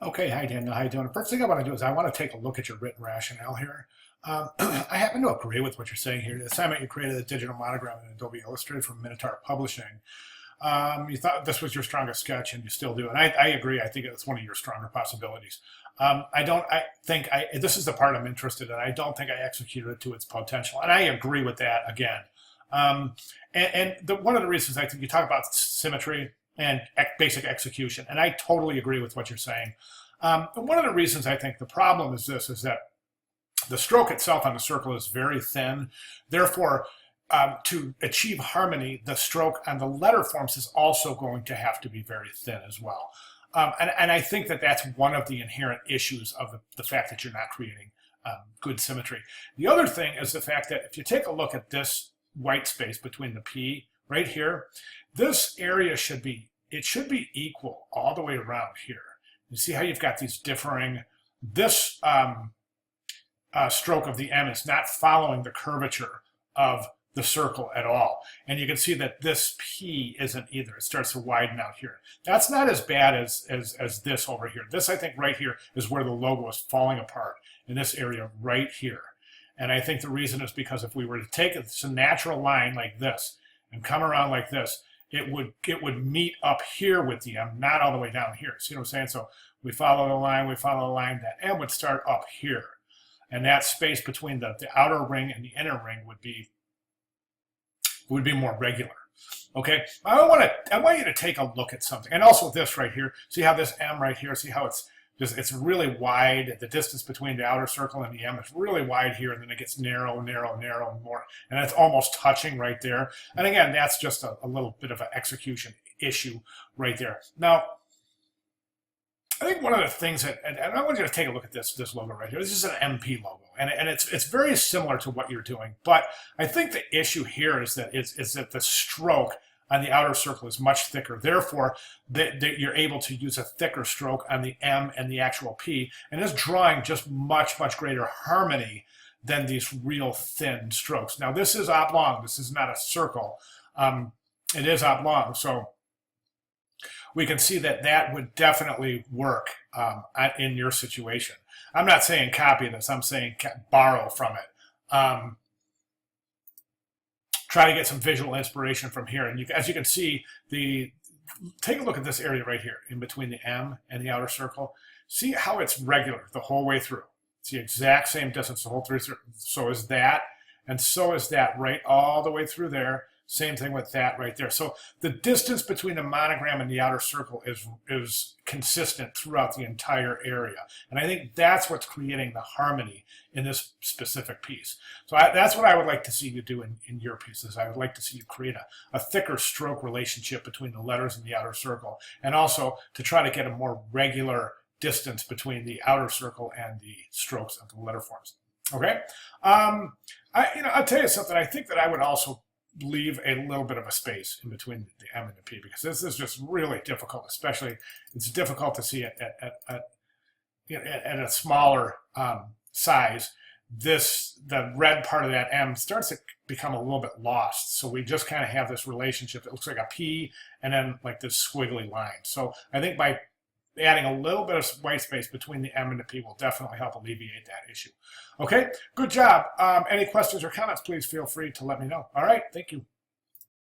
Okay, hi Daniel, how you doing? The first thing I want to do is I want to take a look at your written rationale here. I happen to agree with what you're saying here. The assignment you created a digital monogram in Adobe Illustrator from Minotaur Publishing. You thought this was your strongest sketch, and you still do. And I agree. I think it's one of your stronger possibilities. I think this is the part I'm interested in. I don't think I executed it to its potential, and I agree with that again. One of the reasons I think you talk about symmetry and basic execution, and I totally agree with what you're saying. One of the reasons I think the problem is this is that the stroke itself on the circle is very thin. Therefore, to achieve harmony, the stroke on the letter forms is also going to have to be very thin as well. And I think that that's one of the inherent issues of the fact that you're not creating good symmetry. The other thing is the fact that if you take a look at this white space between the P right here, this area should be equal all the way around here. You see how you've got these differing, this stroke of the M is not following the curvature of the circle at all. And you can see that this P isn't either. It starts to widen out here. That's not as bad as this over here. This, I think, right here is where the logo is falling apart, in this area right here. And I think the reason is because if we were to take a natural line like this and come around like this, it would meet up here with the M, not all the way down here. See what I'm saying? So we follow the line, that M would start up here. And that space between the outer ring and the inner ring would be more regular. Okay, I want you to take a look at something. And also this right here, see how this M right here, see how it's really wide. The distance between the outer circle and the M is really wide here, and then it gets narrow, narrow, narrow, and more. And it's almost touching right there. And again, that's just a little bit of an execution issue right there. Now, I think one of the things that, and I want you to take a look at this logo right here. This is an MP logo, and it's very similar to what you're doing. But I think the issue here is that the stroke on the outer circle is much thicker. Therefore, you're able to use a thicker stroke on the M and the actual P, and it's drawing just much greater harmony than these real thin strokes. Now, this is oblong. This is not a circle. It is oblong, so we can see that would definitely work in your situation. I'm not saying copy this. I'm saying borrow from it. Try to get some visual inspiration from here. And as you can see, take a look at this area right here in between the M and the outer circle. See how it's regular the whole way through. It's the exact same distance the whole through. So is that, and so is that right all the way through there. Same thing with that right there. So the distance between the monogram and the outer circle is consistent throughout the entire area. And I think that's what's creating the harmony in this specific piece. So that's what I would like to see you do in your pieces. I would like to see you create a thicker stroke relationship between the letters and the outer circle, and also to try to get a more regular distance between the outer circle and the strokes of the letter forms. Okay? I'll tell you something. I think that I would also leave a little bit of a space in between the M and the P, because this is just really difficult. Especially, it's difficult to see at a smaller size. The red part of that M starts to become a little bit lost. So we just kind of have this relationship that looks like a P and then like this squiggly line. So I think by adding a little bit of white space between the M and the P will definitely help alleviate that issue. Okay, good job. Any questions or comments, please feel free to let me know. All right, thank you.